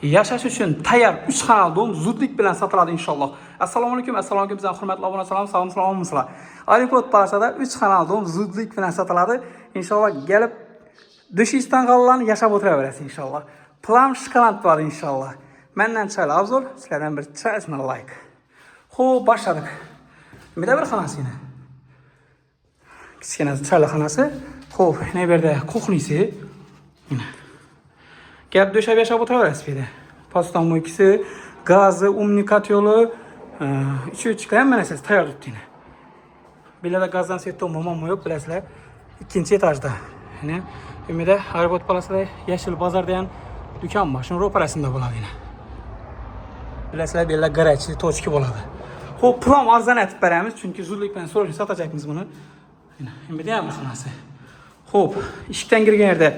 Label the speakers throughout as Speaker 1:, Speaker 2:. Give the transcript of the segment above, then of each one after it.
Speaker 1: Yaşaş üçün tayyor 3 xonali dom zudlik bilan sotiladi inshaalloh. Assalomu alaykum, bizning hurmatli obunachilarimiz, salom. Alipot Palasada 3 xonali dom zudlik bilan sotiladi. Inshaalloh kelib dushiston qolganlarni yashab o'tiraverasiz inshaalloh. Plan shkolat bor inshaalloh. Mendan chiqadi obzor, sizlardan bir chasna like. Xo'p, boshladik. Nima bir xonasi yana? Kichkina chala xonasi. Xo'p, ne yerda kuxnisi? Mana. Gap döşab yashab o'tiraverasiz bu yerda. Postamoykisi, gazi, umnikat yo'li, ichi-ichlar ham mana siz tayyor tutdinglar. Bu yerda gazdan svetto mo'mo yo'q, bilasizlar. 2-etajda. Ya'ni umida Arbot Palasada Yashil bozorda ham do'kon bor. Shuni ro'parasida bo'ladi yana. Bilasizlar, bu yerda garajchi, tochki bo'ladi. Xo'p, pulom arzon aytib beramiz, chunki zudlik bilan so'rashni sotajakmiz buni. Mana bu ham bir xonasi. Xo'p, eshikdan kirgan yerda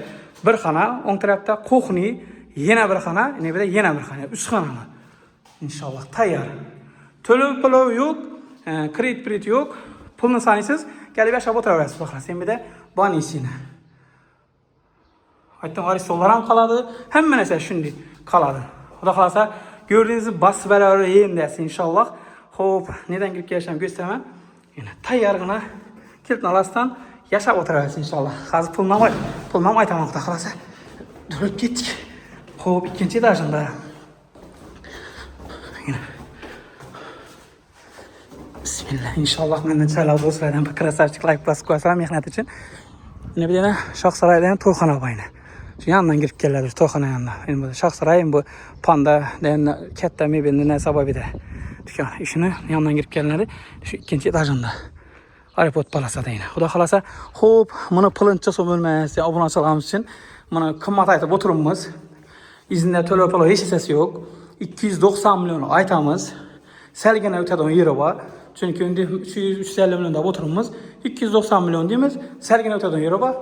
Speaker 1: bir xona, o'ng tarafda qo'xni, yana bir xona, yana bir xona, 3 xonali. Inshaalloh tayyor. To'lov yo'q, kredit yo'q. Pulni sanaysiz, kelib yashab o'tiraverasiz, xohlasangiz. Endi bonisini. Aytdim, aristolar ham qoladi, hamma narsa shunday qoladi. Xudo xolasa, gördüğünüz basib beraverayim dersin inshaalloh. Xo'p, neden kirib kelishim gösteraman. Yana tayyorgina kilitni olasdan yashab o'tiraverasiz inshaalloh. Hozir pulni aytaman, xudo xolasa. Durib ketdik. Xo'p, 2-etajda. Bismillah. İnşallah mendan chala do'stlardan bir krasavchik like bosib qo'yasizlar mehnat uchun. Yana bir yana Shohsaroydan to'yxona bor. Shu yandan kirib keladi to'yxona yandan. Endi bu Shohsaroy bu Panda degan katta mebelni narsa bor edi. Dükkan ishini yandan kirib keladi. Shu 2-etajda. Alipot Palasada yana. Xudo xolasa, xo'p, buni pilincha so'milmas, obunachilarimiz uchun buni qimmat aytib o'tiribmiz. İzinde to'lov hech narsasi yo'q. 290 milyon aytamiz. Salgina o'tadigan yeri bor. Çünkü endi 350 milyon da o'tiribmiz. 290 milyon deymiz. Salgina o'tadigan yeri bor.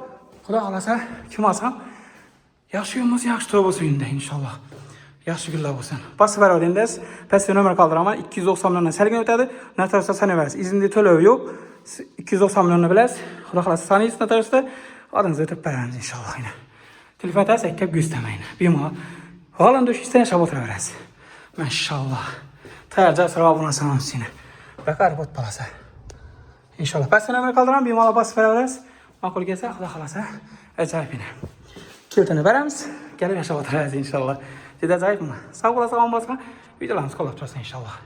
Speaker 1: Xudo xolasa, kim olsam yaxshi yo'limiz yaxshi to'g'ri bo'lsin endi inshaalloh. Yaxshi kunlar bo'lsin. Bosib beraversangiz, pastga nomer qoldiraman. 290 milliondan salgina o'tadi. Notarsda sanaverasiz. İzinde to'lov yo'q. 290 milyonu bilasiz. Xudo xolasa sanaysiz notarsda. Adınızı o'tib beramiz inshaalloh. Telefon etasak gap go'stamaydi. Bemalol. G'olan do'shingizdan yashab o'tiraverasiz. Maşallah. Tayyorja sirabuna sanam seni. Bakar bot palasa. İnşallah. Pastga nomer qoldiraman. Bemalol bosib beraverasiz. Ma'qul kelsa, xudo xolasa, ajoyib edi. Kiltini beramiz. Kelib yashab o'tirasiz inshaalloh. Juda ajoyibmi? Sog' bo'lasizlar, omon bo'lasizlar. Videolarimiz qo'llab tursin inshaalloh.